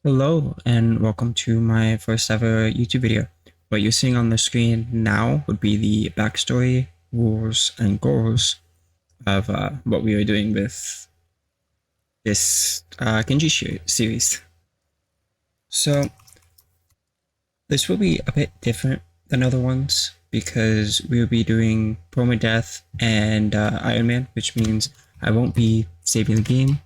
Hello and welcome to my first ever YouTube video. What you're seeing on the screen now would be the backstory, rules, and goals of what we are doing with this Kenshi series. So this will be a bit different than other ones because we will be doing permadeath and Iron Man, which means I won't be saving the game.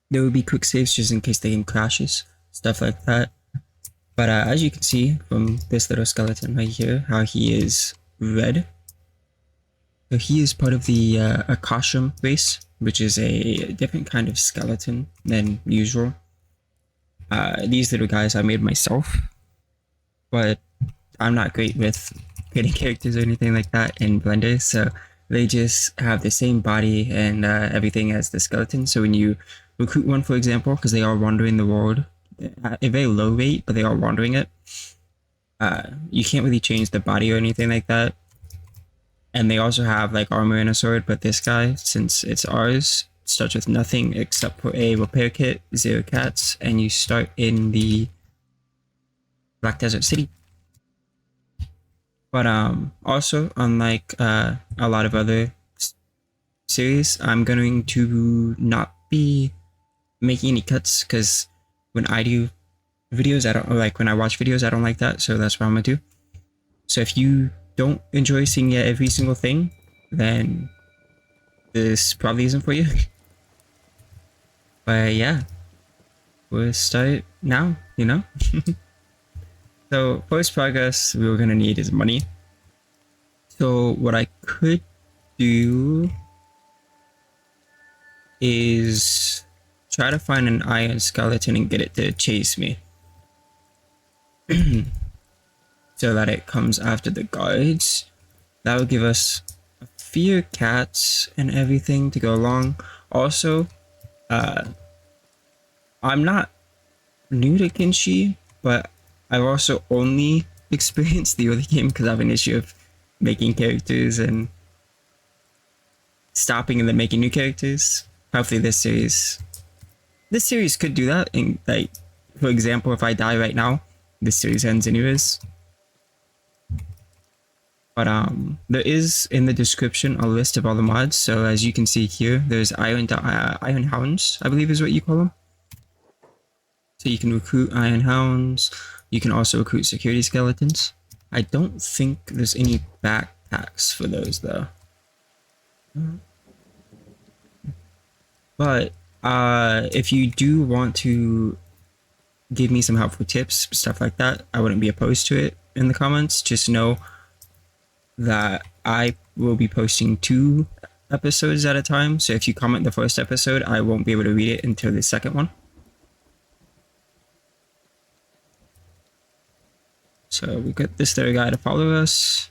There will be quick saves just in case the game crashes, stuff like that. But as you can see from this little skeleton right here, how he is red. So he is part of the Akashum race, which is a different kind of skeleton than usual. These little guys I made myself, but I'm not great with creating characters or anything like that in Blender, so they just have the same body and everything as the skeleton. So when you recruit one, for example, because they are wandering the world at a very low rate, but they are wandering it, you can't really change the body or anything like that. And they also have like armor and a sword, but this guy, since it's ours, starts with nothing except for a repair kit, 0 cats, and you start in the Black Desert City. But also, unlike a lot of other series, I'm going to not be making any cuts because when I do videos, I don't like when I watch videos, I don't like that, so that's what I'm gonna do. So if you don't enjoy seeing every single thing, then this probably isn't for you. But yeah, we'll start now, you know. So first progress we're gonna need is money. So what I could do is try to find an iron skeleton and get it to chase me. So that it comes after the guards. That will give us a few cats and everything to go along. Also, I'm not new to Kenshi, but I've also only experienced the early game because I have an issue of making characters and stopping and then making new characters. Hopefully this series could do that. And like, for example, if I die right now, this series ends anyways. But there is in the description a list of all the mods. So as you can see here, there's iron hounds, I believe is what you call them. So you can recruit iron hounds. You can also recruit security skeletons. I don't think there's any backpacks for those though. But if you do want to give me some helpful tips, stuff like that, I wouldn't be opposed to it in the comments. Just know that I will be posting 2 episodes at a time. So if you comment the first episode, I won't be able to read it until the second one. So we got this little guy to follow us.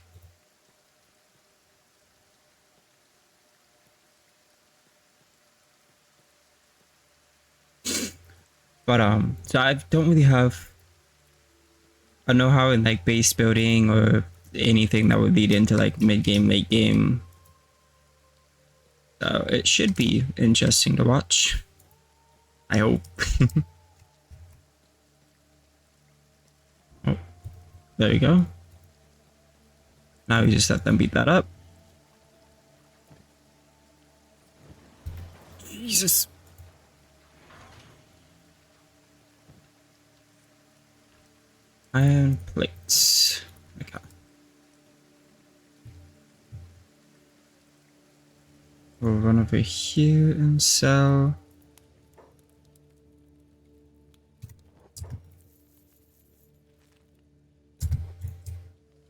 But so I don't really have a know-how in like base building or anything that would lead into like mid-game, late game. So it should be interesting to watch. I hope. Oh, there we go. Now we just let them beat that up. Jesus. Iron plates. Okay. We'll run over here and sell.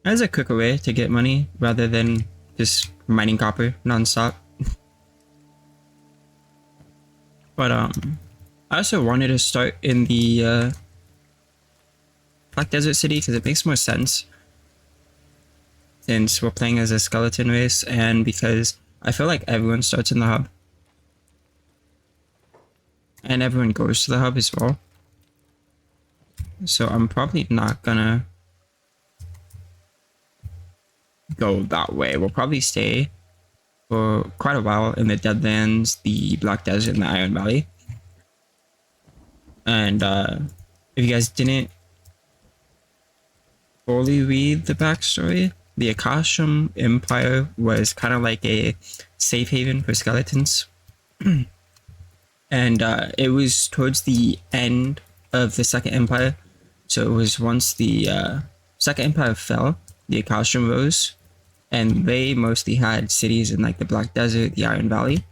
There's a quicker way to get money rather than just mining copper non-stop. But I also wanted to start in the Black Desert City because it makes more sense since we're playing as a skeleton race and because I feel like everyone starts in the hub and everyone goes to the hub as well. So I'm probably not gonna go that way. We'll probably stay for quite a while in the Deadlands, the Black Desert, and the Iron Valley. And if you guys didn't fully read the backstory, the Akashum Empire was kind of like a safe haven for skeletons. And it was towards the end of the Second Empire. So it was once the Second Empire fell, the Akashum rose, and they mostly had cities in like the Black Desert, the Iron Valley.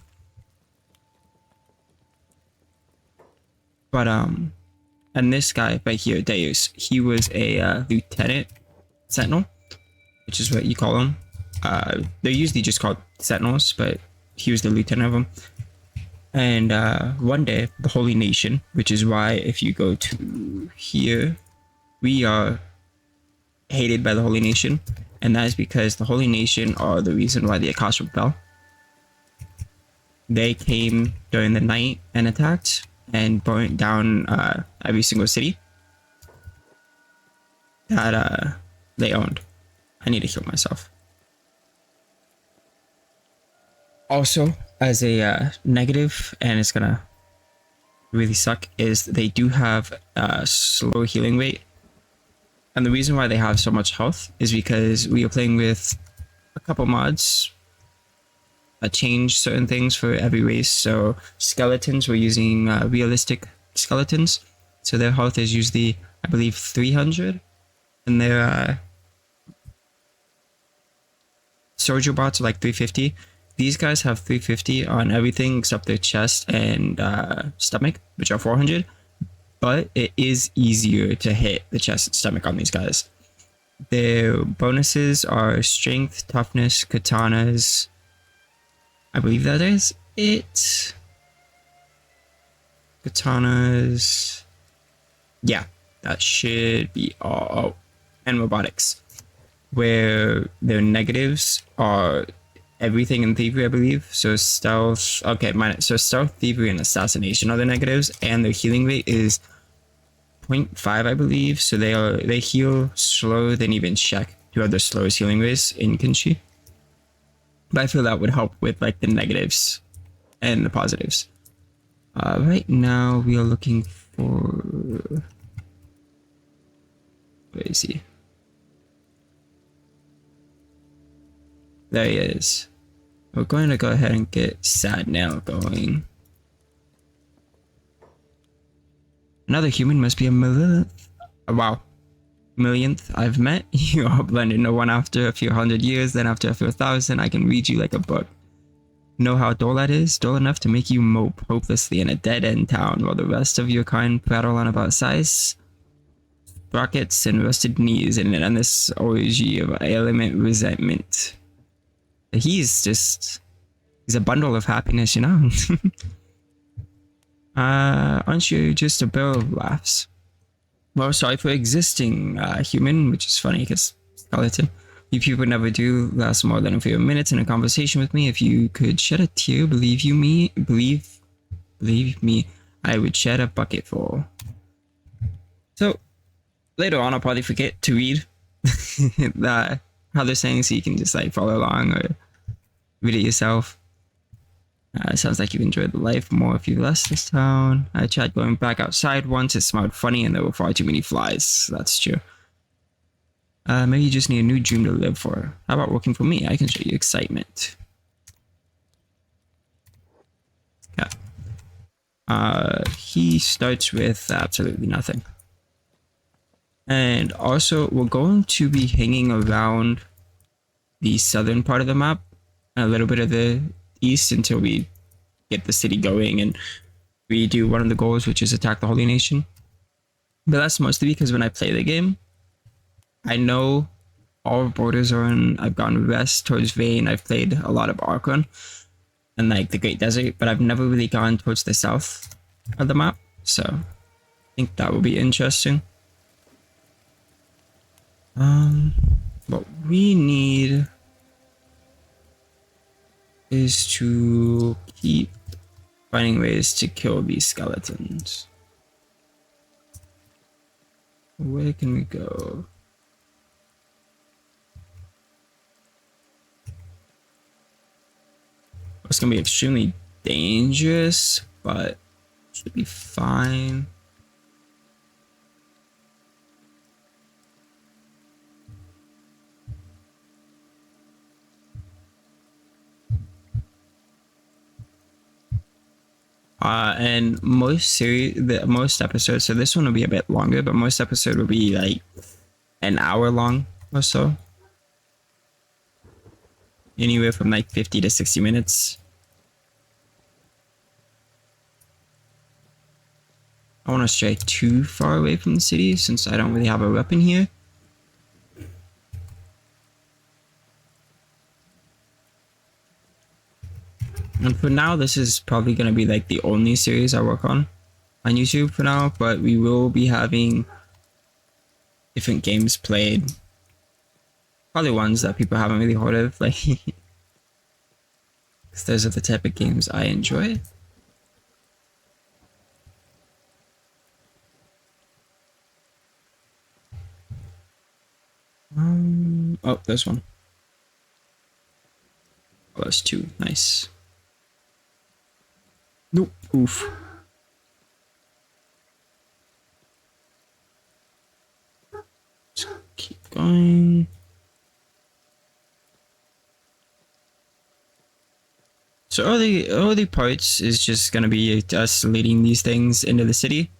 But and this guy right here, Deus, he was a Lieutenant Sentinel, which is what you call them. They're usually just called Sentinels, but he was the lieutenant of them. And one day, the Holy Nation, which is why if you go to here, we are hated by the Holy Nation. And that is because the Holy Nation are the reason why the Akashum fell. They came during the night and attacked and burnt down every single city that they owned. I need to heal myself. Also, as a negative, and it's gonna really suck, is they do have a slow healing rate. And the reason why they have so much health is because we are playing with a couple mods that change certain things for every race. So skeletons, we're using realistic skeletons. So their health is usually, I believe, 300. And their soldier bots are like 350. These guys have 350 on everything except their chest and stomach, which are 400. But it is easier to hit the chest and stomach on these guys. Their bonuses are strength, toughness, katanas. I believe that is it. Katanas. Yeah, that should be all. Oh, and robotics. Where their negatives are everything in thievery, I believe. So stealth. Okay, so stealth, thievery, and assassination are the negatives, and their healing rate is 0.5, I believe. So they heal slower than even Shek, who have the slowest healing rates in Kenshi. But I feel that would help with like the negatives and the positives. Right now we are looking for. Where is he? There he is. We're going to go ahead and get Sentinel going. Another human must be a millionth. Wow. Millionth I've met. You all blend into one after a few hundred years, then after a few thousand, I can read you like a book. Know how dull that is? Dull enough to make you mope hopelessly in a dead-end town while the rest of your kind prattle on about size, sprockets, and rusted knees in an endless orgy of ailment resentment. He's a bundle of happiness, you know? Aren't you just a barrel of laughs? Well, sorry for existing, human, which is funny because skeleton. You people never do last more than a few minutes in a conversation with me. If you could shed a tear, believe me, I would shed a bucket full. So later on, I'll probably forget to read how they're saying, so you can just like follow along or read it yourself. It sounds like you've enjoyed the life more if you left this town. I tried going back outside once. It smelled funny and there were far too many flies. That's true. Maybe you just need a new dream to live for. How about working for me? I can show you excitement. Yeah. He starts with absolutely nothing. And also, we're going to be hanging around the southern part of the map, a little bit of the east until we get the city going and we do one of the goals, which is attack the Holy Nation. But that's mostly because when I play the game, I know all borders are in. I've gone west towards Vane. I've played a lot of Archon and like the Great Desert, but I've never really gone towards the south of the map. So I think that will be interesting. What we need is to keep finding ways to kill these skeletons. Where can we go? It's gonna be extremely dangerous, but should be fine. And most episodes, so this one will be a bit longer, but most episode will be like an hour long or so. Anywhere from like 50 to 60 minutes. I want to stray too far away from the city since I don't really have a weapon here. And for now, this is probably going to be like the only series I work on YouTube for now, but we will be having different games played. Probably ones that people haven't really heard of, like, because those are the type of games I enjoy. Oh, there's one. Oh, that's two. Nice. Nope. Oof. Just keep going. So early parts is just gonna be us leading these things into the city.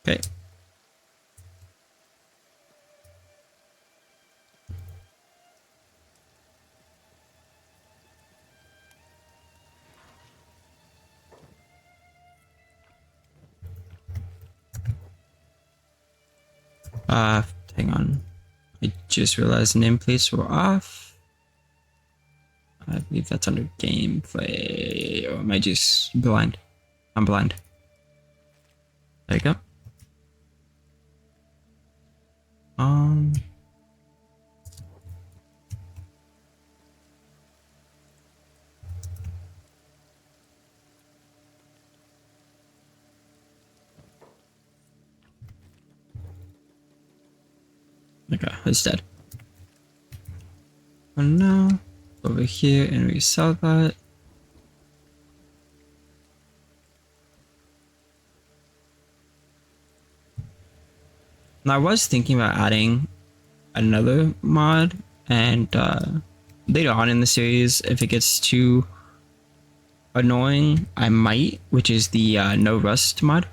Okay. Hang on. I just realized nameplates were off. I believe that's under gameplay. Or am I just blind? I'm blind. There you go. Okay, it's dead. Oh no. Over here and resell that. Now I was thinking about adding another mod and later on in the series, if it gets too annoying, I might, which is the no rust mod.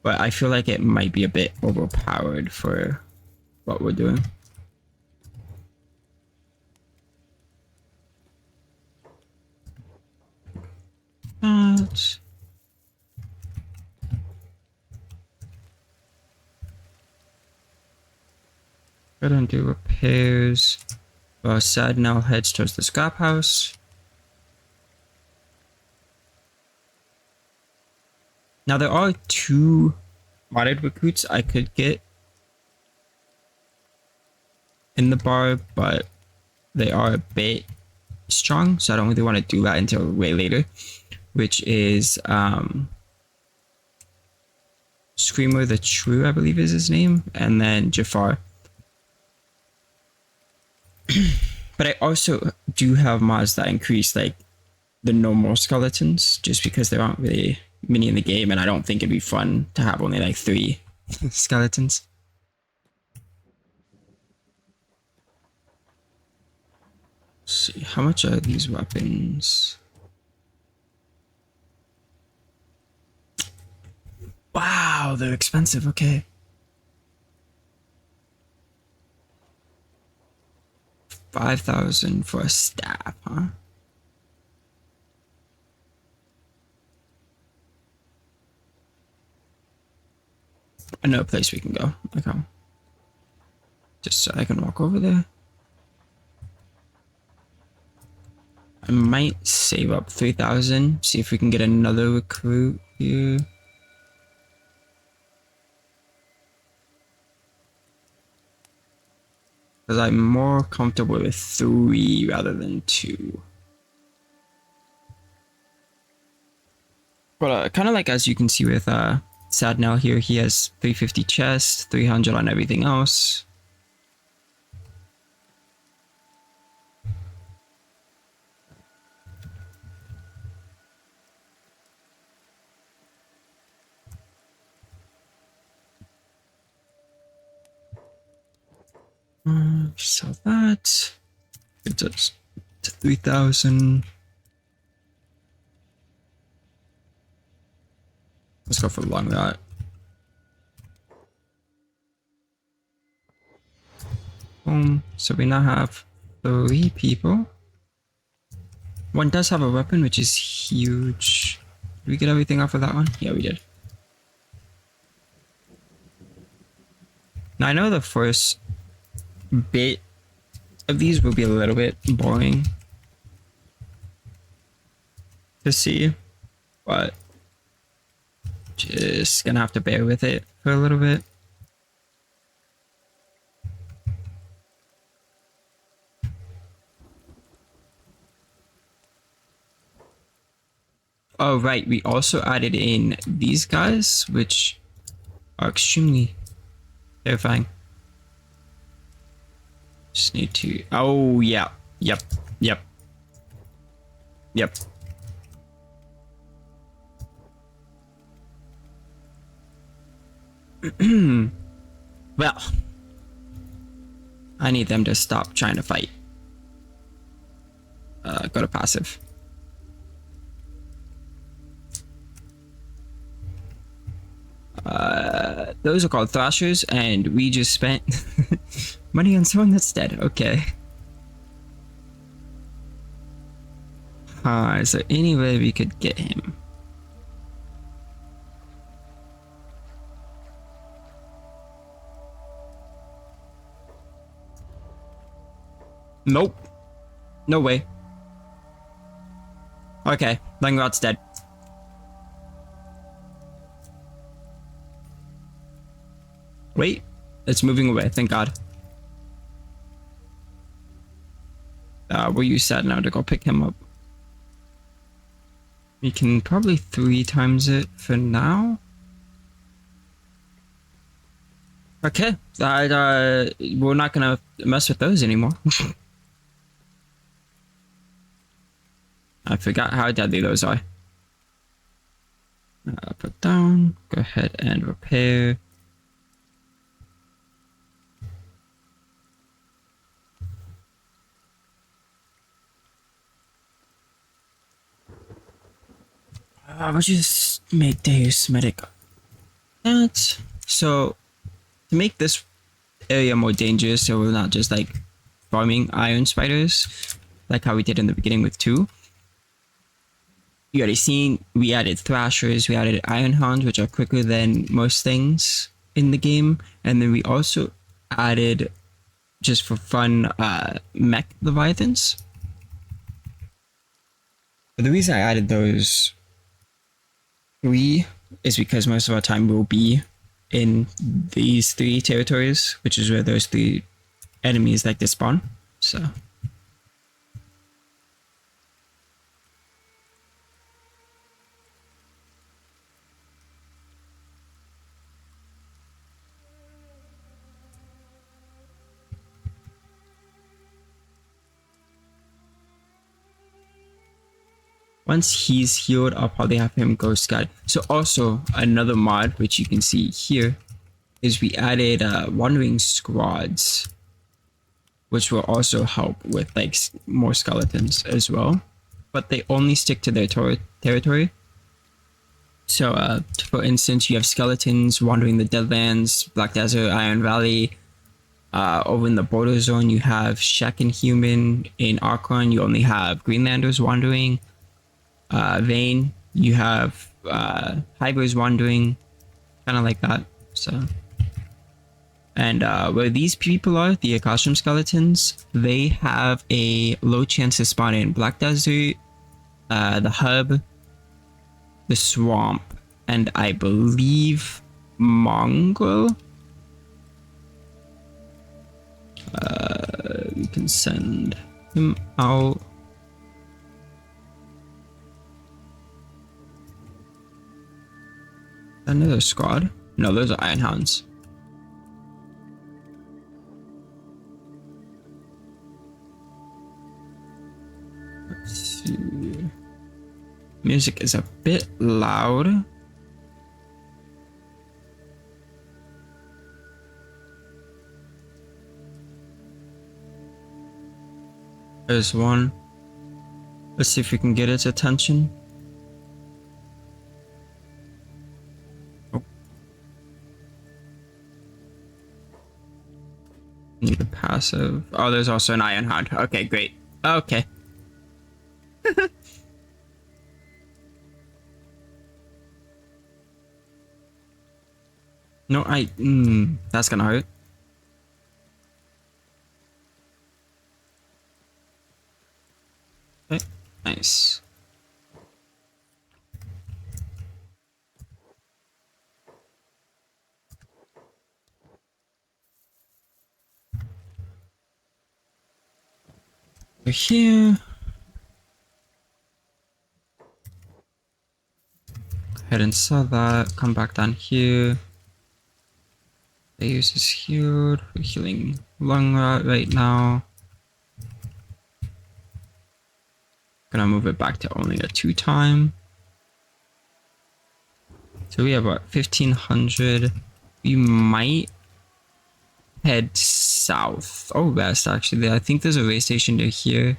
But I feel like it might be a bit overpowered for what we're doing. Go ahead and do repairs. Sad now heads towards the scrap house. Now there are two modded recruits I could get in the bar, but they are a bit strong, so I don't really want to do that until way later, which is Screamer the True, I believe is his name, and then Jafar. But I also do have mods that increase like the normal skeletons, just because there aren't really many in the game, and I don't think it'd be fun to have only like 3 skeletons. Let's see, how much are these weapons? Wow, they're expensive. Okay. 5,000 for a staff, huh? I know a place we can go. Okay. Just so I can walk over there. I might save up 3,000. See if we can get another recruit here. Because I'm more comfortable with 3 rather than 2. But kind of like as you can see with Sad now here, he has 350 chest, 300 on everything else. Sell that. It's us to 3,000. Let's go for the long route. Boom. So we now have 3 people. One does have a weapon, which is huge. Did we get everything off of that one? Yeah, we did. Now I know the first bit of these will be a little bit boring to see, but just gonna have to bear with it for a little bit. Oh, right. We also added in these guys, which are extremely terrifying. Just need to... Oh, yeah. Yep. Yep. Yep. Well, I need them to stop trying to fight. Go to passive. Those are called thrashers, and we just spent money on someone that's dead. Okay. Is there any way we could get him? Nope. No way. Okay, Langrod's dead. Wait, it's moving away, thank God. We'll use that now to go pick him up. We can probably 3 times it for now. Okay, we're not gonna mess with those anymore. I forgot how deadly those are. Put down, go ahead and repair. We'll just make Deus medic. That. So, to make this area more dangerous, so we're not just like farming iron spiders, like how we did in the beginning with 2. You already seen, we added thrashers, we added iron hounds, which are quicker than most things in the game. And then we also added, just for fun, mech leviathans. But the reason I added those 3 is because most of our time will be in these 3 territories, which is where those 3 enemies like to spawn. So once he's healed, I'll probably have him go scout. So also another mod, which you can see here, is we added wandering squads, which will also help with like more skeletons as well. But they only stick to their territory. So for instance, you have skeletons wandering the Deadlands, Black Desert, Iron Valley. Over in the border zone, you have Shek and Human. In Archon, you only have Greenlanders wandering. Vane, you have Hybers wandering, kind of like that. So, and where these people are, the Akashum skeletons, they have a low chance to spawn in Black Desert, the Hub, the Swamp, and I believe Mongrel. We can send him out. Another squad? No, those are Iron Hounds. Let's see. Music is a bit loud. There's one. Let's see if we can get its attention. Oh. Need a passive. Oh, there's also an Iron Hound. Okay, great. Okay. No, that's gonna hurt. Okay, nice. We're here. Go ahead and sell that. Come back down here. Deus is healed. We're healing lung rot right now. Gonna move it back to only a 2-time. So we have about 1500. We might head south. Oh, west actually. I think there's a way station near here.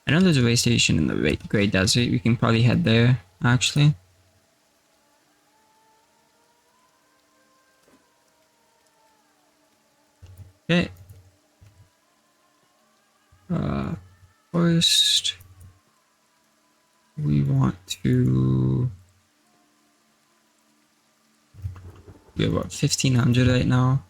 I know there's a way station in the Great Desert. We can probably head there actually. Okay. First, we want to. We have about 1500 right now.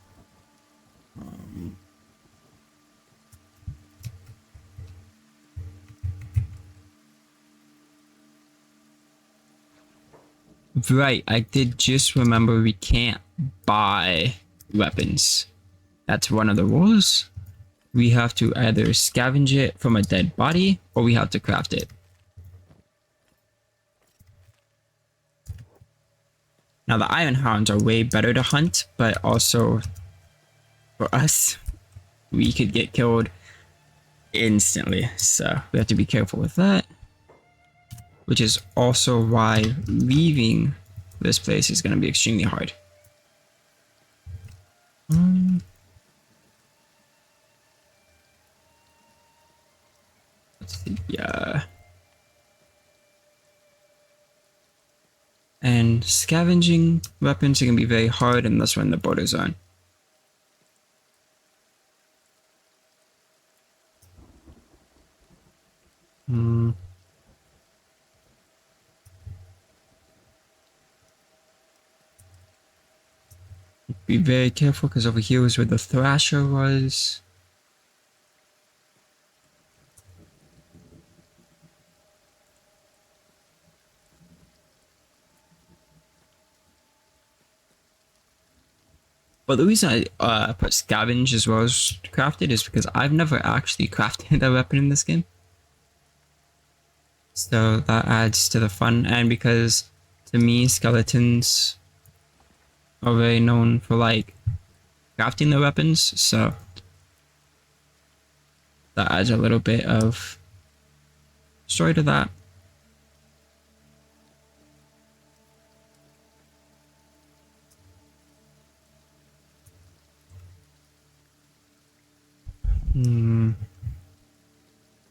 Right, I did just remember we can't buy weapons. That's one of the rules. We have to either scavenge it from a dead body or we have to craft it. Now the Iron Hounds are way better to hunt, but also for us, we could get killed instantly. So we have to be careful with that. Which is also why leaving this place is going to be extremely hard. Let's see, yeah. And scavenging weapons are going to be very hard unless we're in the border zone. Be very careful because over here is where the Thrasher was. But the reason I put scavenge as well as crafted is because I've never actually crafted a weapon in this game. So that adds to the fun, and because to me skeletons are very known for like crafting their weapons, so that adds a little bit of story to that.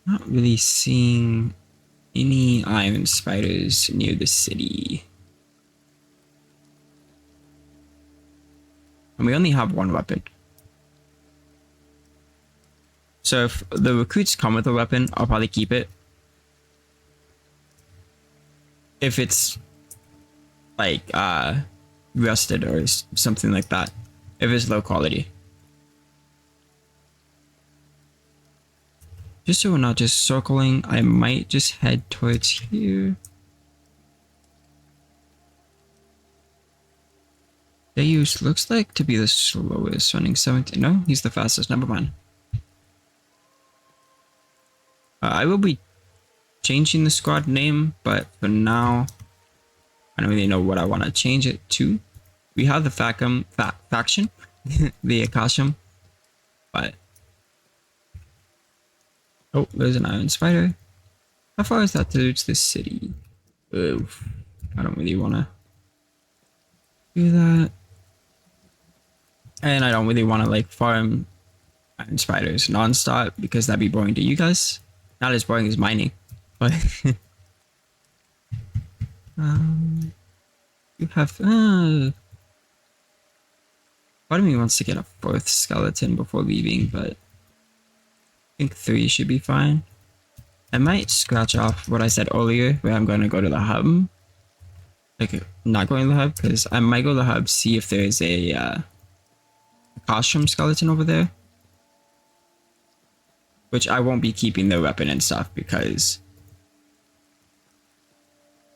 Not really seeing any iron spiders near the city. And we only have one weapon. So if the recruits come with a weapon, I'll probably keep it. If it's like rusted or something like that. If it's low quality. Just so we're not just circling, I might just head towards here. Deus looks like to be the slowest, running 17. No, he's the fastest. Never mind. I will be changing the squad name, but for now, I don't really know what I want to change it to. We have the faction, the Akashum, but oh, there's an iron spider. How far is that to reach this city? Oh, I don't really want to do that. And I don't really want to like farm iron spiders non-stop because that'd be boring to you guys. Not as boring as mining, but you have part of me wants to get a fourth skeleton before leaving, but I think 3 should be fine. I might scratch off what I said earlier, where I'm going to go to the hub. Like, not going to the hub, because I might go to the hub, see if there's a Akashum skeleton over there. Which I won't be keeping their weapon and stuff, because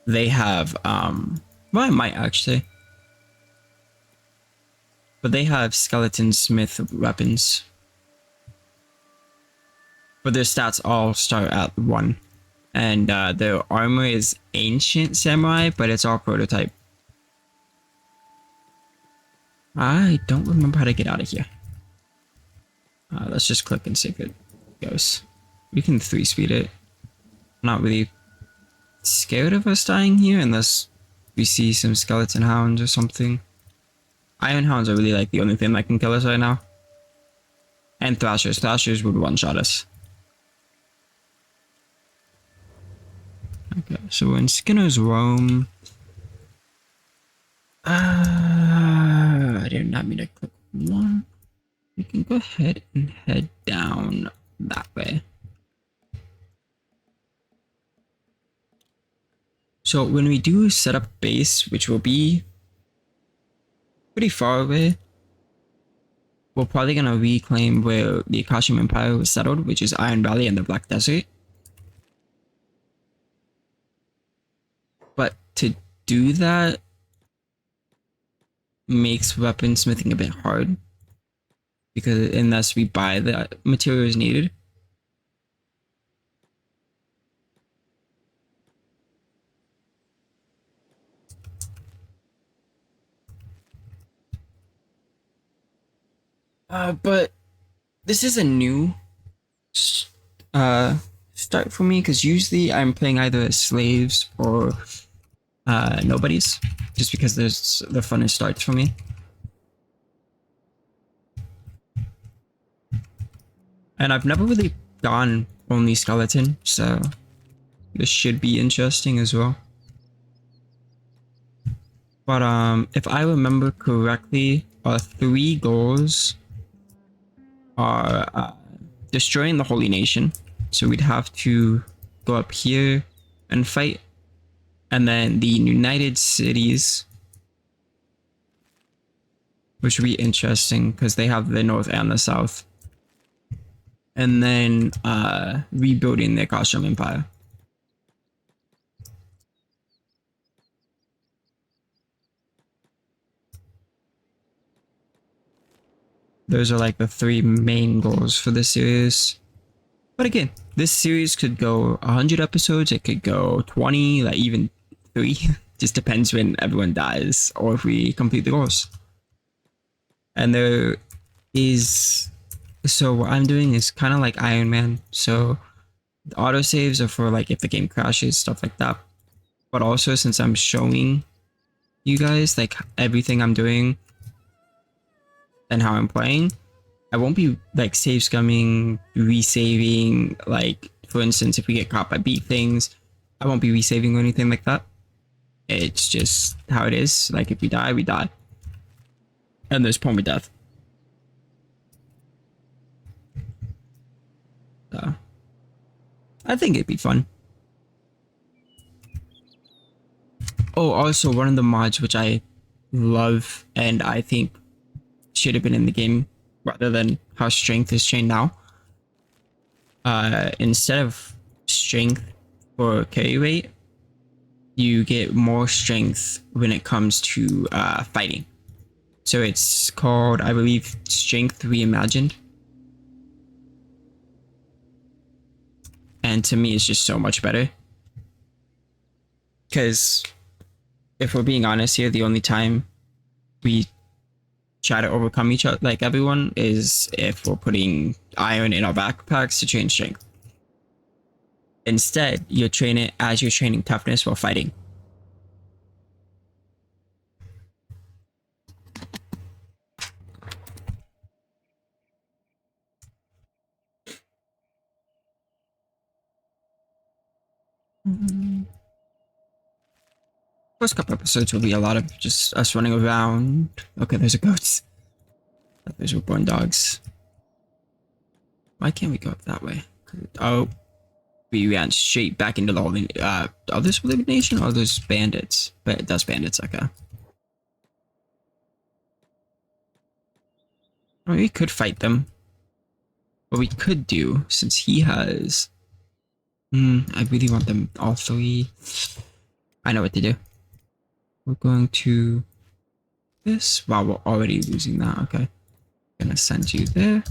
they have, well, I might actually. But they have skeleton smith weapons. But their stats all start at 1. And their armor is ancient samurai, but it's all prototype. I don't remember how to get out of here. Let's just click and see if it goes. We can 3-speed it. I'm not really scared of us dying here unless we see some skeleton hounds or something. Iron hounds are really like the only thing that can kill us right now. And thrashers. Thrashers would one-shot us. Okay, so we're in Skinner's Roam. I did not mean to click 1. We can go ahead and head down that way. So when we do set up base, which will be pretty far away, we're probably going to reclaim where the Akashum Empire was settled, which is Iron Valley and the Black Desert. But to do that makes weaponsmithing a bit hard, because unless we buy the materials needed. But this is a new start for me, because usually I'm playing either as slaves or nobodies, just because there's the funnest starts for me. And I've never really gone only skeleton, so this should be interesting as well. But if I remember correctly, our 3 goals are destroying the Holy Nation. So we'd have to go up here and fight. And then the United Cities, which would be interesting because they have the north and the south. And then rebuilding the Akashum Empire. Those are like the 3 main goals for this series. But again, this series could go 100 episodes, it could go 20, like even 3. Just depends when everyone dies or if we complete the goals. And there is... So what I'm doing is kind of like Iron Man. So the autosaves are for like if the game crashes, stuff like that. But also since I'm showing you guys like everything I'm doing and how I'm playing, I won't be like save scumming, resaving. Like for instance, if we get caught by beat things, I won't be resaving or anything like that. It's just how it is. Like if we die, we die. And there's permadeath. So I think it'd be fun. Oh, also one of the mods which I love and I think should have been in the game rather than how strength is chained now. Instead of strength for carry rate, you get more strength when it comes to fighting. So it's called, I believe, Strength Reimagined. And to me, it's just so much better. Because if we're being honest here, the only time we try to overcome each other, like everyone, is if we're putting iron in our backpacks to train strength. Instead, you train it as you're training toughness while fighting. First couple episodes will be a lot of just us running around. Okay, there's a goat. Those were born dogs. Why can't we go up that way? Oh, we ran straight back into the holding. Are this Living Nation or are those bandits? But that's bandits, okay. I mean, we could fight them. What we could do, since he has... I really want them all three. I know what to do. We're going to... this. Wow, we're already losing that, okay. Gonna send you there.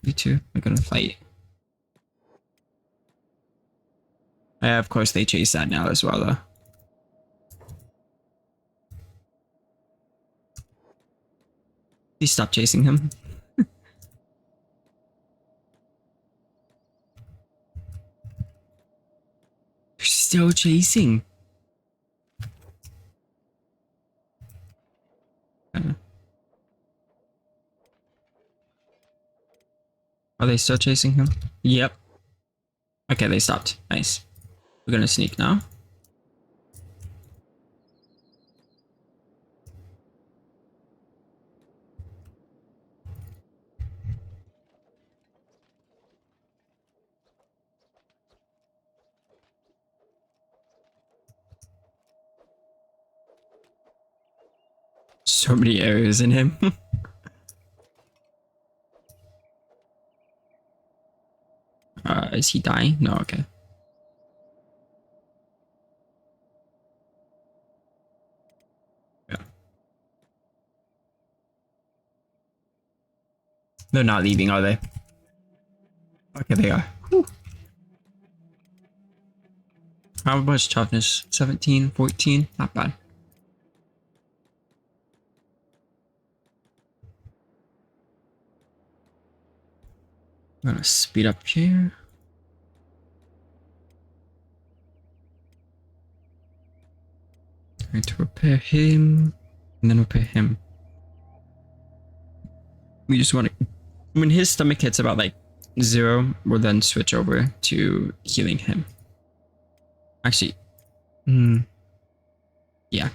You two are gonna fight. Of course, they chase that now as well, though. Please stop chasing him. They're still chasing. Are they still chasing him? Yep. Okay, they stopped. Nice. We're gonna sneak now. So many arrows in him. Is he dying? No, okay. Yeah. They're not leaving, are they? Okay, they are. Whew. How much toughness? 17, 14? Not bad. I'm gonna speed up here. Going to repair him, and then repair him. We just want to... when his stomach hits about like 0, we'll then switch over to healing him. Actually, yeah.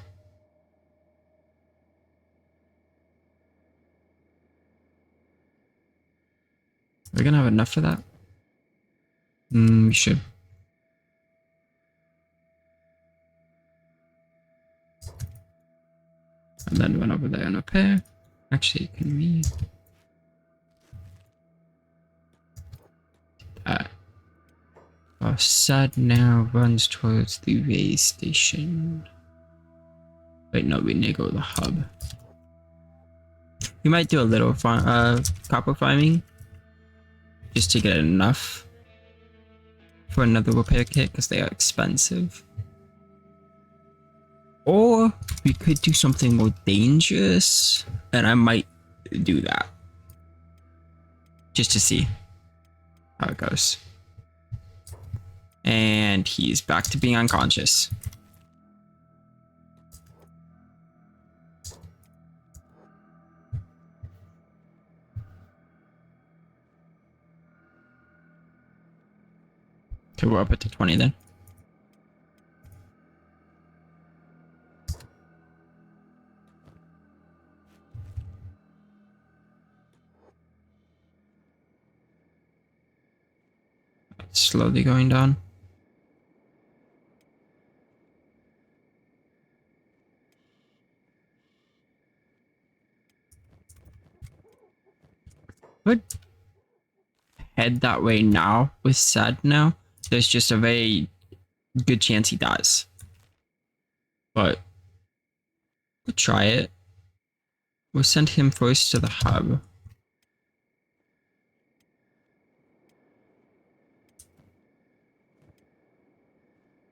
We're gonna have enough for that? We should. And then run over there and repair. Actually, can we... Sad now runs towards the race station. Wait, no, we need to go to the hub. We might do a little copper farming. Just to get enough for another repair kit, because they are expensive. Or we could do something more dangerous, and I might do that. Just to see how it goes. And he's back to being unconscious. Okay, we're up at 20 then. It's slowly going down. Would head that way now with Sad now. There's just a very good chance he dies. But we'll try it. We'll send him first to the hub.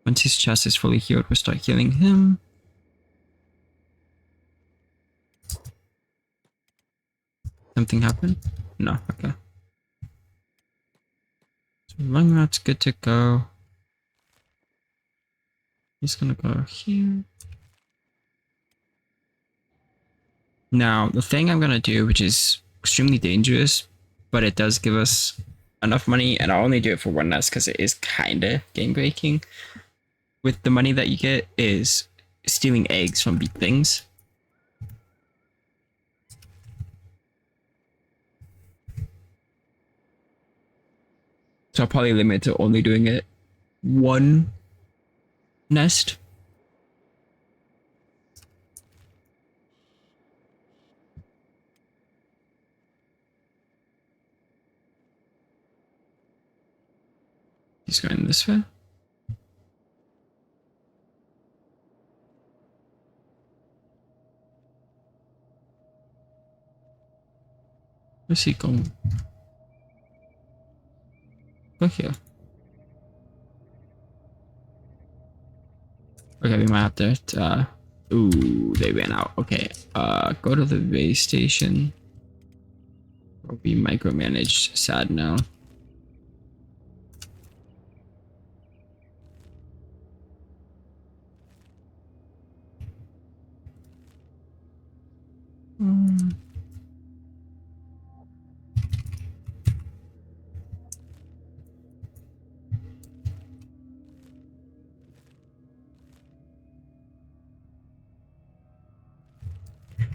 Once his chest is fully healed, we'll start healing him. Something happened? No, okay. So lung rat's good to go. He's gonna go here. Now, the thing I'm gonna do, which is extremely dangerous, but it does give us enough money, and I'll only do it for one nest because it is kind of game breaking. With the money that you get is stealing eggs from big things. So I'll probably limit to only doing it one nest. He's going this way. Where's he going? Go here. Okay, we might have to, ooh, they ran out. Okay, go to the base station. Or be micromanaged. Sad now.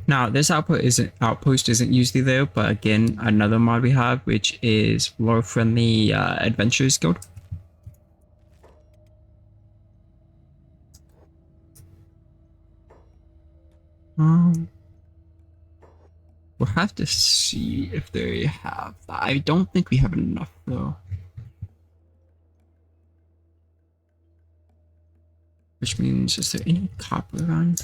Now, this outpost isn't usually there, but again, another mod we have, which is Lore Friendly Adventurers Guild. We'll have to see if they have that. I don't think we have enough though. Which means, is there any copper around?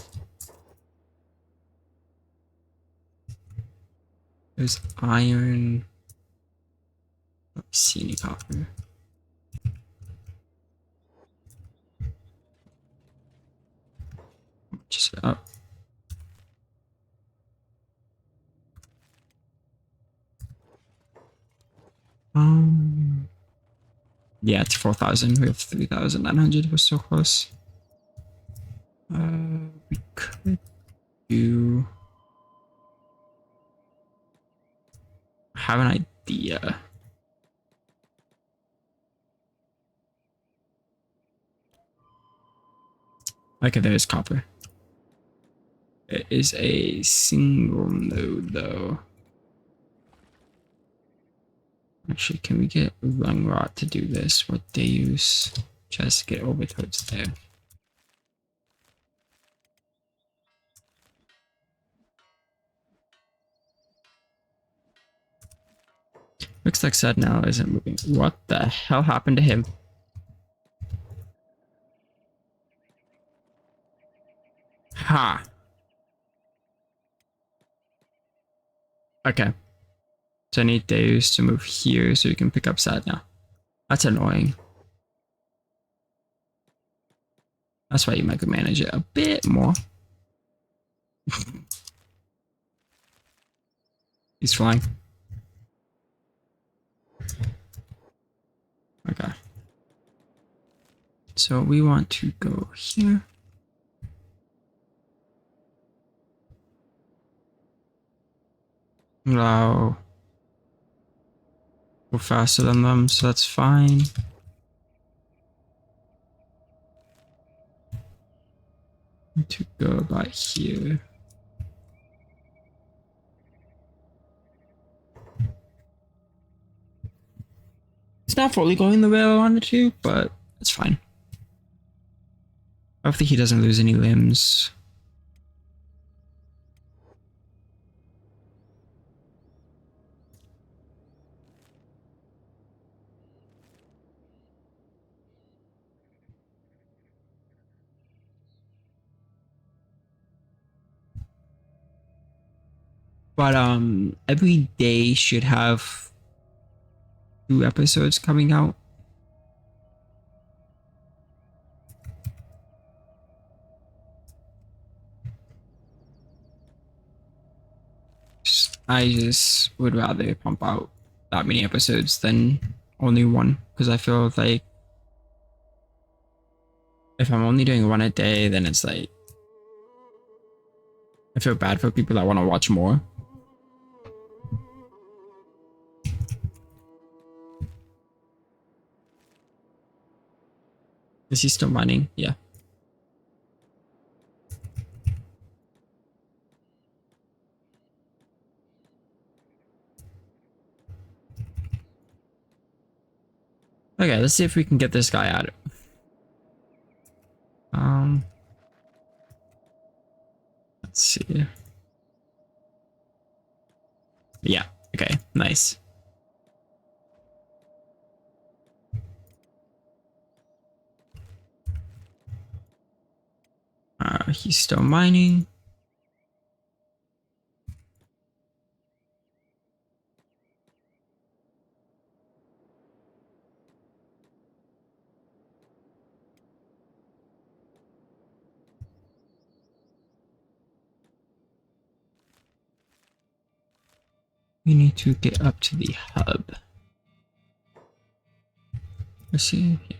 There's iron. I don't see any copper. Just up. Yeah, it's 4,000. We have 3,900. We're so close. We could do. I have an idea. Okay, there's copper. It is a single node though. Actually, can we get lung rot to do this? What Deus? Just get over towards there. Looks like Sentinel isn't moving. What the hell happened to him? Ha! Okay. So I need Deus to move here so you can pick up Sentinel. That's annoying. That's why you micromanage it a bit more. He's flying. Okay. So we want to go here. Wow. We're faster than them, so that's fine. Need to go about here. It's not fully going the way I wanted to, but it's fine. Hopefully he doesn't lose any limbs. But every day should have 2 episodes coming out. I just would rather pump out that many episodes than only one, because I feel like if I'm only doing one a day, then it's like I feel bad for people that want to watch more. Is he still mining? Yeah. Okay, let's see if we can get this guy out. Let's see. Yeah. Okay. Nice. He's still mining. We need to get up to the hub. Let's see. Yeah.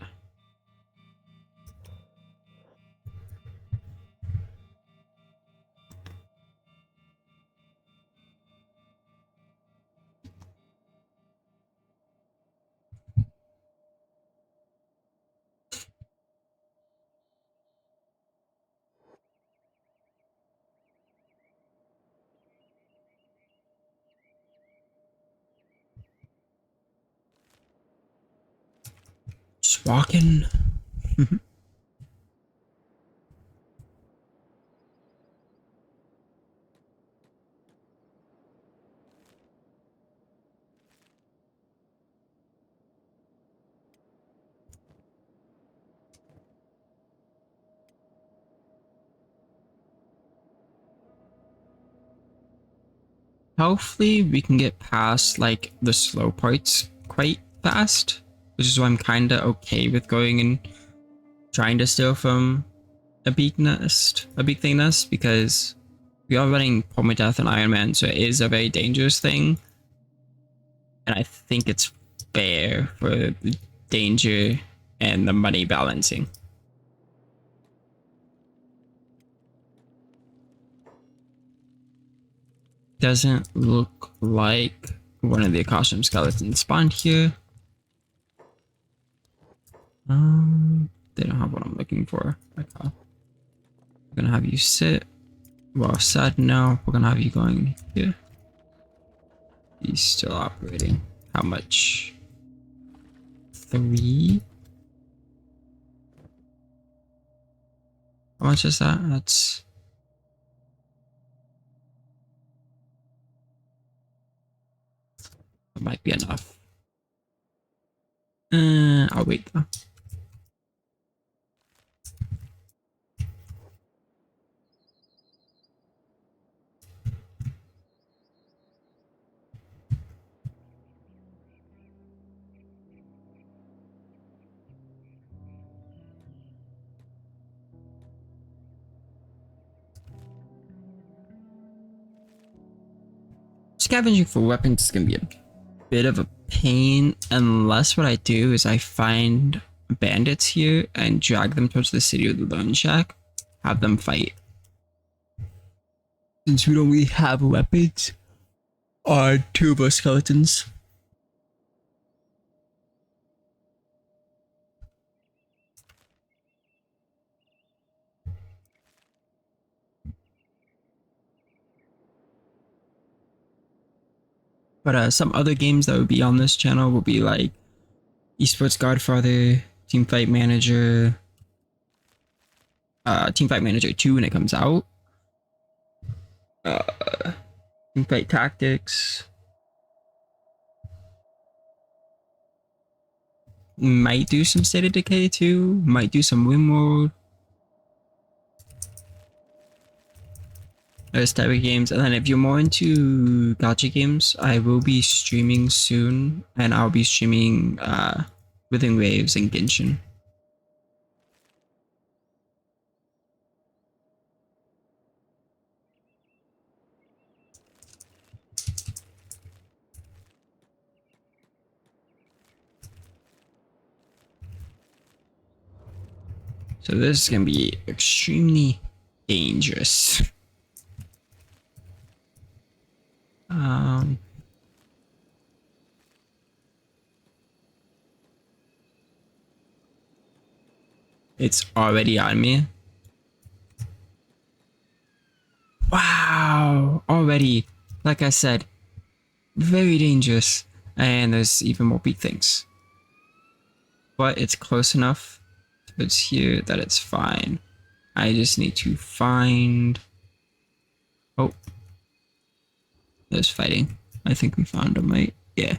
Just walking. Hopefully we can get past like the slow parts quite fast, which is why I'm kind of okay with going and trying to steal from a big thing nest, because we are running permadeath and Iron Man, so it is a very dangerous thing, and I think it's fair for the danger and the money balancing. Doesn't look like one of the Akashum skeletons spawned here. They don't have what I'm looking for. Okay. We're gonna have you sit. Well, sad now. We're gonna have you going here. He's still operating. How much? 3? How much is that? That might be enough. I'll wait though. Scavenging for weapons is gonna be a bit of a pain, unless what I do is I find bandits here and drag them towards the city of the Lone Shack, have them fight. Since we don't really have weapons on 2 of our skeletons. But some other games that would be on this channel will be like Esports Godfather, Teamfight Manager, Teamfight Manager 2 when it comes out, Teamfight Tactics, might do some State of Decay 2, might do some Wimworld, those type of games. And then if you're more into gacha games, I will be streaming soon, and I'll be streaming Withing Waves and Genshin. So this is gonna be extremely dangerous. It's already on me. Wow, already, like I said, very dangerous. And there's even more big things. But it's close enough towards here that it's fine. I just need to find... Oh. There's fighting. I think we found them, right? Yeah.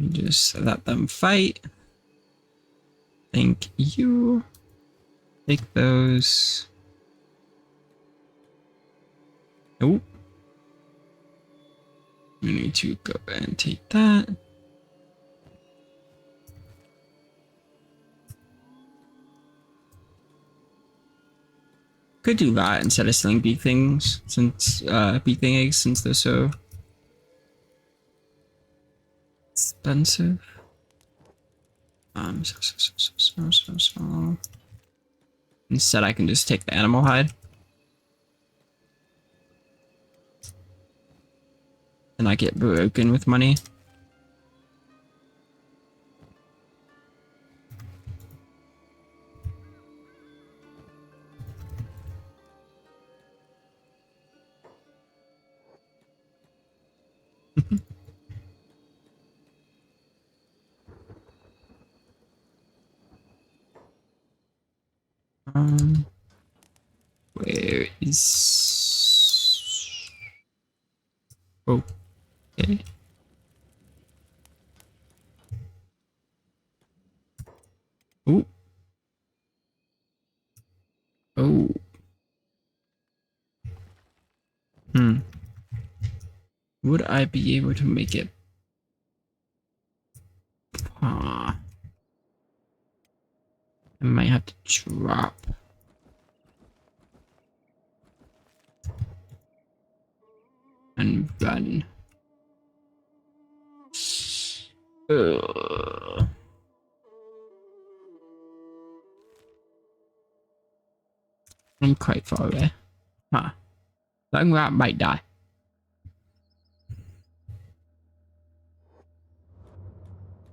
Just let them fight. Thank you. Take those. Nope. We need to go and take that. Could do that instead of selling big things, since big thing eggs, since they're so expensive. Instead, I can just take the animal hide. And I get broken with money. Where is... Oh, okay. Oh. Oh. Would I be able to make it? I might have to drop. And run. I'm quite far away. Huh. That rat might die.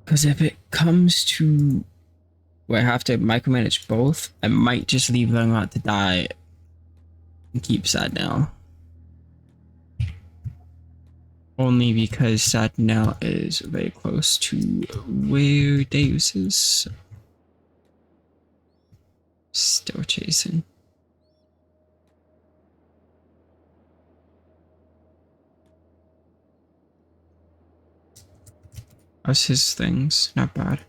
Because if it comes to where I have to micromanage both, I might just leave Rat to die and keep Sentinel. Only because Sentinel is very close to where Deus is. Still chasing. How's his things? Not bad.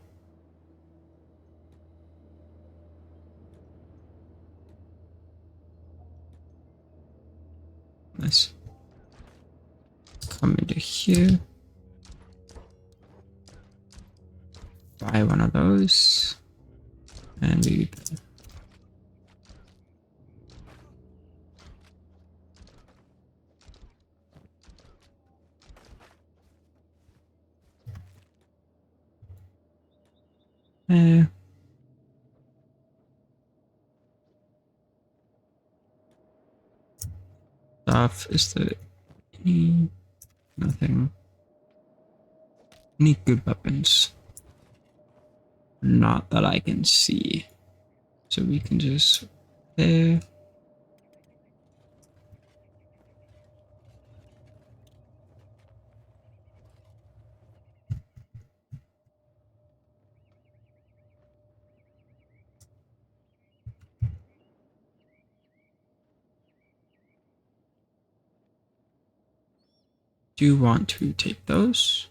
Nice. Come into here. Buy one of those. And we... Stuff, is there any... Nothing. Any good weapons? Not that I can see. So we can just... There. Do you want to take those?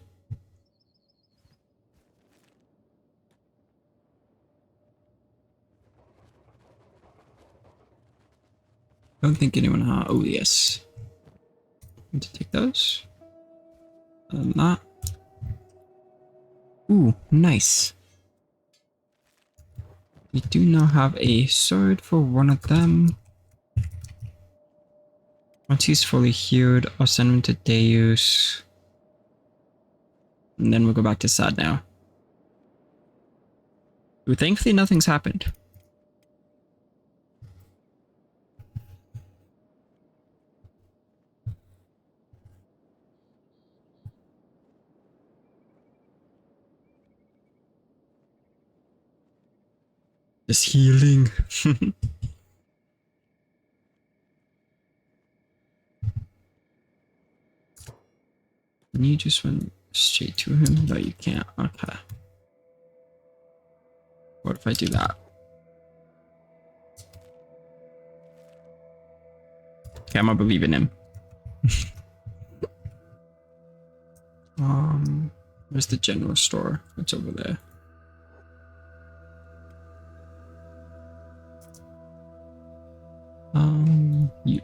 Don't think anyone has. Oh, yes. Need to take those. Not. Ooh, nice. We do now have a sword for one of them. Once he's fully healed, I'll send him to Deus. And then we'll go back to Sad now. Ooh, thankfully nothing's happened. Just healing. And you just went straight to him? No, you can't. Okay. What if I do that? Okay, I'm gonna believe in him. Where's the general store? It's over there. You.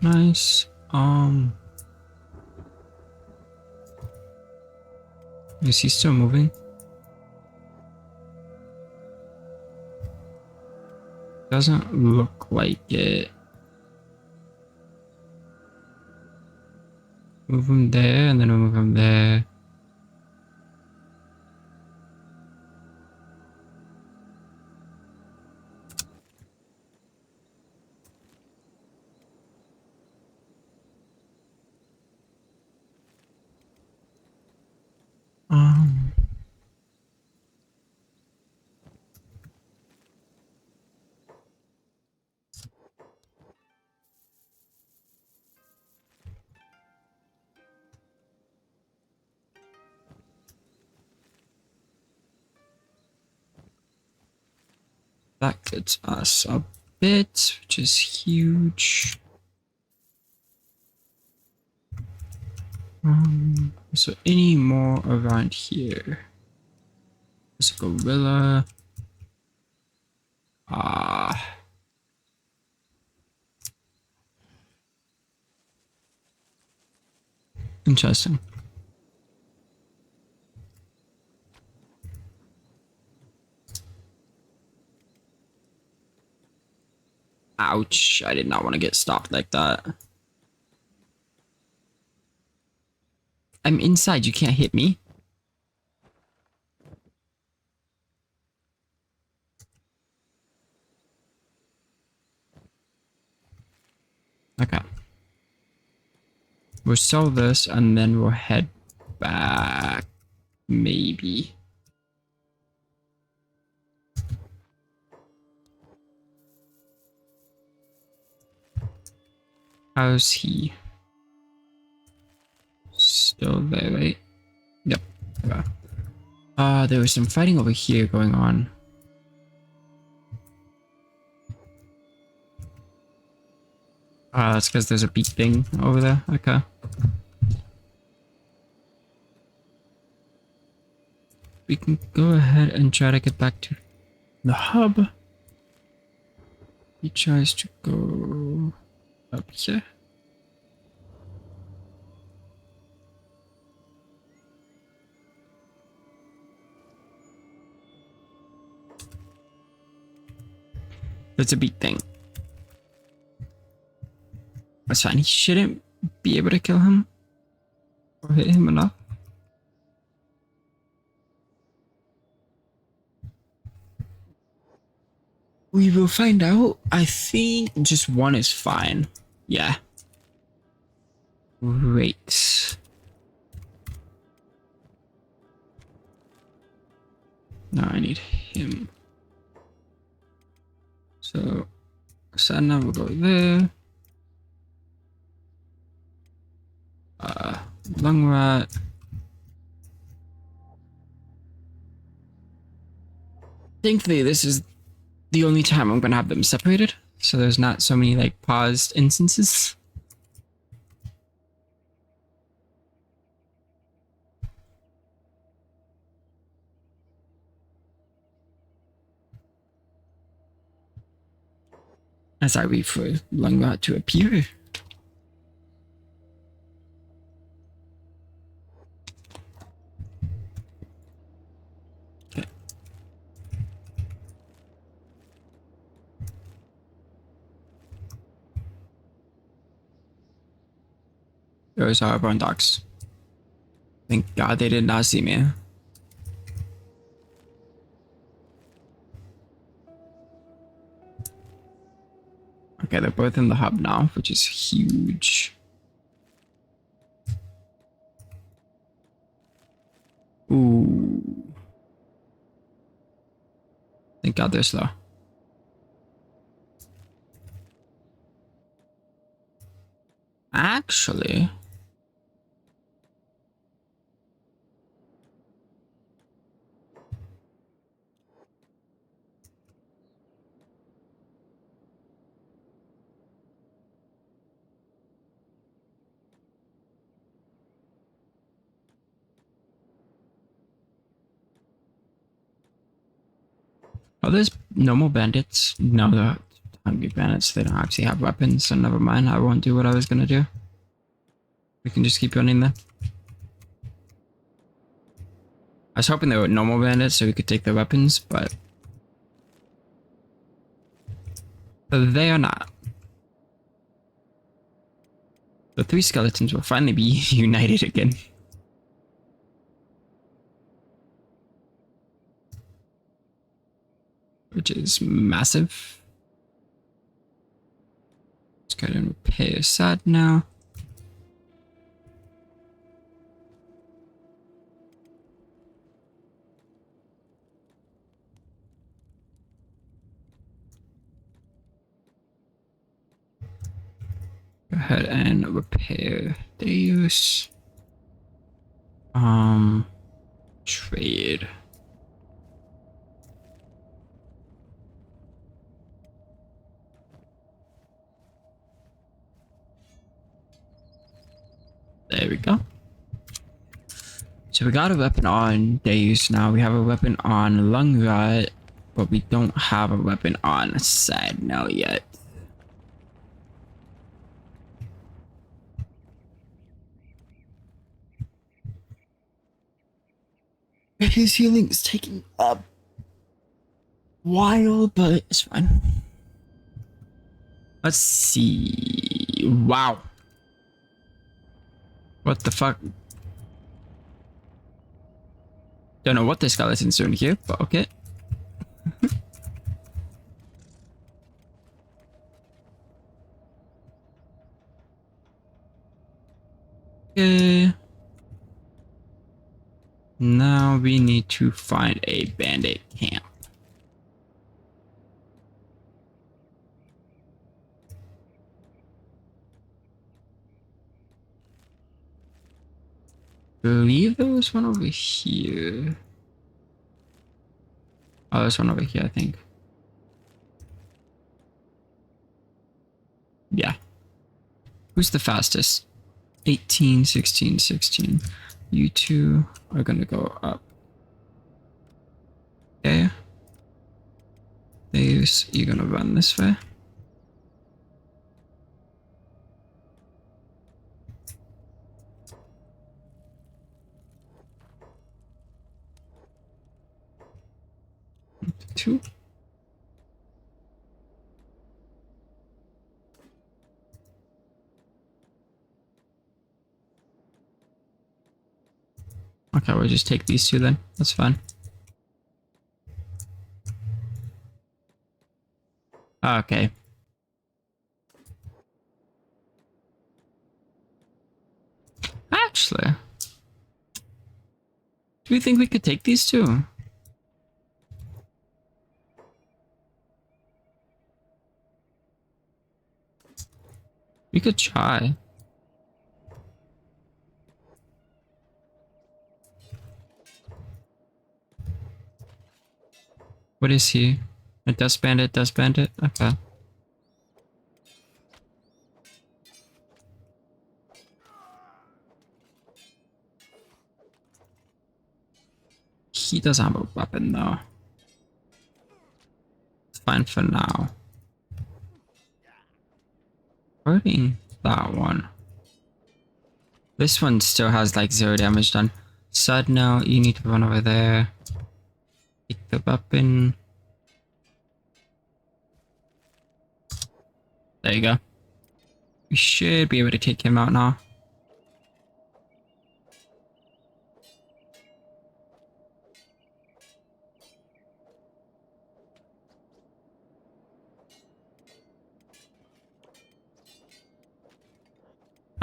Nice. Is he still moving? Doesn't look like it. Move him there, and then we'll move him there. That gets us a bit, which is huge. So any more around here? There's a gorilla. Interesting. Ouch, I did not want to get stopped like that. I'm inside, you can't hit me. Okay. We'll sell this and then we'll head back. Maybe. How's he? Still there, right? Yep. Okay. There was some fighting over here going on. That's because there's a beak thing over there. Okay. We can go ahead and try to get back to the hub. He tries to go up here. That's a beak thing. That's fine. He shouldn't be able to kill him or hit him enough. We will find out. I think just one is fine. Yeah. Great. Now I need him. So, Sentinel will go there. Lung rat. Thankfully, this is the only time I'm gonna have them separated, so there's not so many like paused instances. As I wait for lung rat to appear. There's our burn dogs. Thank God they did not see me. Okay, they're both in the hub now, which is huge. Ooh. Thank God they're slow. Actually, are those normal bandits? No, they're hungry bandits. They don't actually have weapons, so never mind. I won't do what I was gonna do. We can just keep running there. I was hoping they were normal bandits so we could take their weapons, but they are not. The three skeletons will finally be united again. Which is massive. Let's go ahead and repair sad now. Go ahead and repair Deus. Trade. There we go. So we got a weapon on Deus now. We have a weapon on Lungrot, but we don't have a weapon on Sentinel yet. His healing is taking a while, but it's fine. Let's see. Wow. What the fuck? Don't know what the skeleton's doing here, but okay. Okay. Now we need to find a bandit camp. I believe there was one over here. Oh, there's one over here, I think. Yeah. Who's the fastest? 18, 16, 16. You two are gonna go up. Okay. Deus, you're gonna run this way. Two. Okay, we'll just take these two then. That's fine. Okay. Actually, do you think we could take these two? We could try. What is he? A dust bandit, dust bandit? Okay. He doesn't have a weapon though. It's fine for now. Hurting that one. This one still has like 0 damage done. Sentinel, you need to run over there. Take the weapon. There you go. We should be able to take him out now.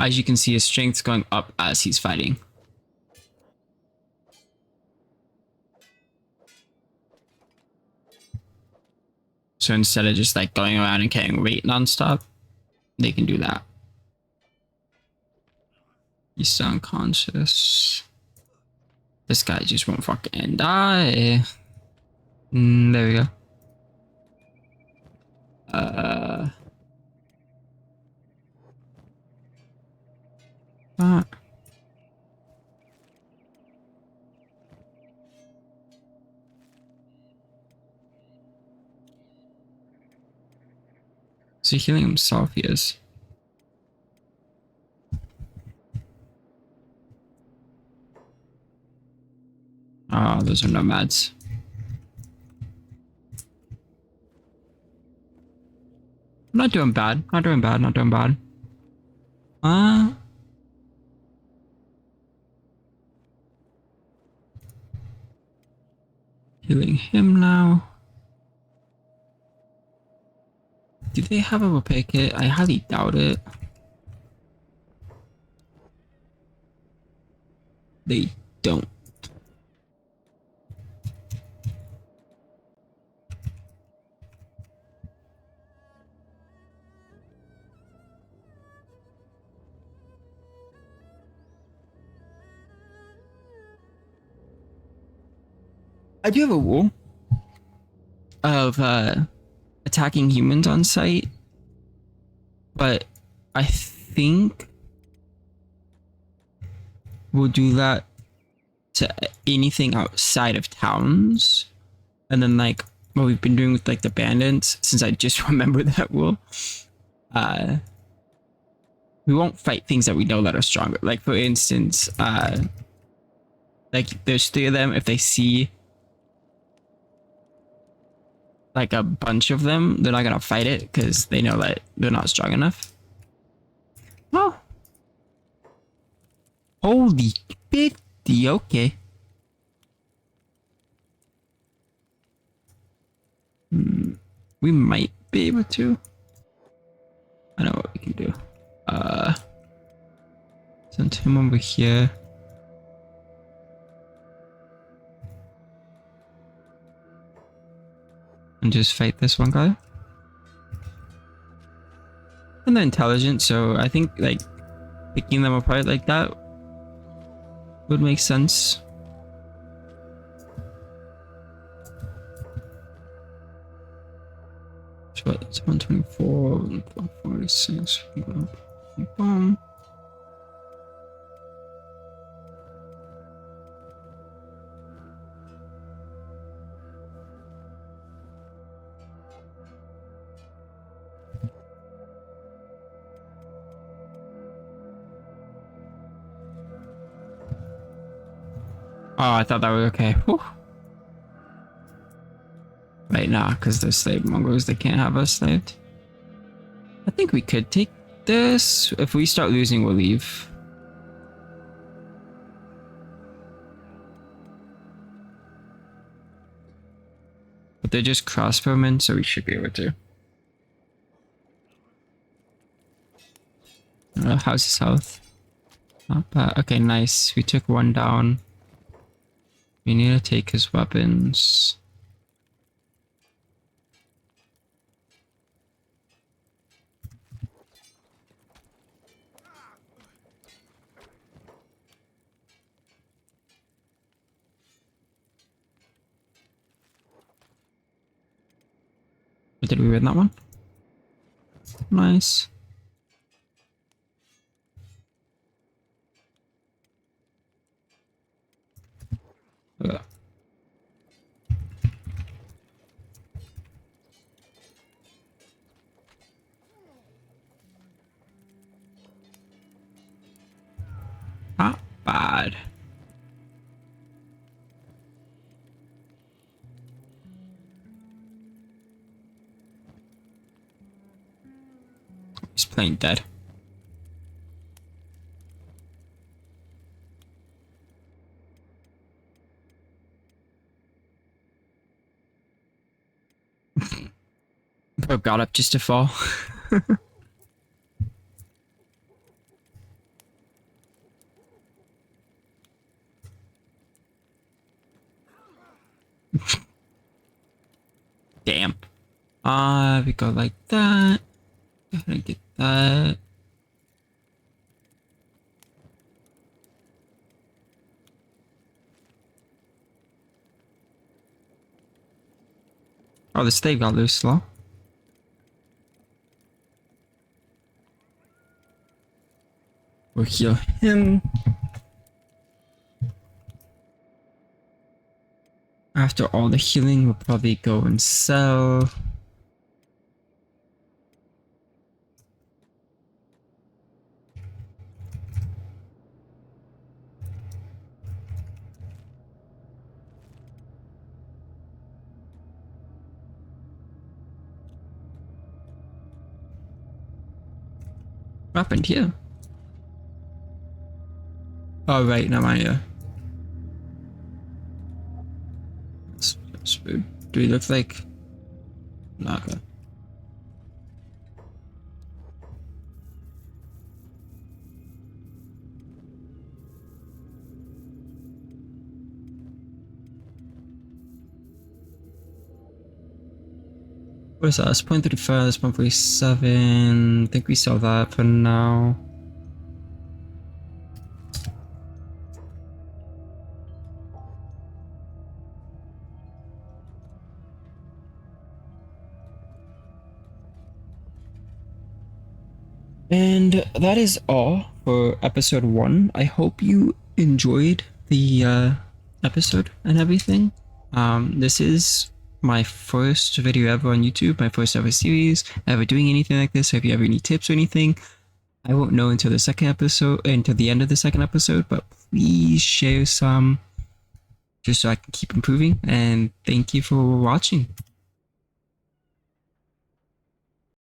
As you can see, his strength's going up as he's fighting. So instead of just like going around and carrying weight nonstop, they can do that. He's still unconscious. This guy just won't fucking die. There we go. Fuck. Is he healing himself? He is. Oh, those are nomads. I'm not doing bad. Not doing bad. Not doing bad. Healing him now. Do they have a repair kit? I highly doubt it. They don't. I do have a rule of attacking humans on sight, but I think we'll do that to anything outside of towns, and then like what we've been doing with like the bandits, since I just remembered that rule, we won't fight things that we know that are stronger. Like for instance, like there's 3 of them. If they see like a bunch of them, they're not gonna fight it because they know that they're not strong enough. Oh, holy 50, okay. We might be able to. I know what we can do. Send him over here. And just fight this one guy. And they're intelligent, so I think like picking them apart like that would make sense. So it's 124, 146. Boom. Oh, I thought that was okay. Whew. Right now, because they're slave mongrels, they can't have us slaved. I think we could take this. If we start losing, we'll leave. But they're just crossbowmen, so we should be able to. How's his health? Not bad. Okay, nice. We took 1 down. We need to take his weapons. Did we win that one? Nice. Ugh. Not bad. He's playing dead. Bro got up just to fall. Damn. We go like that. Go ahead and get that. Oh, the stave got loose slow. We'll heal him. After all the healing, we'll probably go and sell. What happened here? Oh, right, no mind, yeah. That's weird. Do we look like... No, okay. What is that? That's 0.35, that's 0.37. I think we sell that for now. And that is all for episode 1. I hope you enjoyed the episode and everything. This is my first video ever on YouTube, my first ever series, ever doing anything like this. If you have any tips or anything, I won't know until the second episode, until the end of the second episode, but please share some just so I can keep improving. And thank you for watching.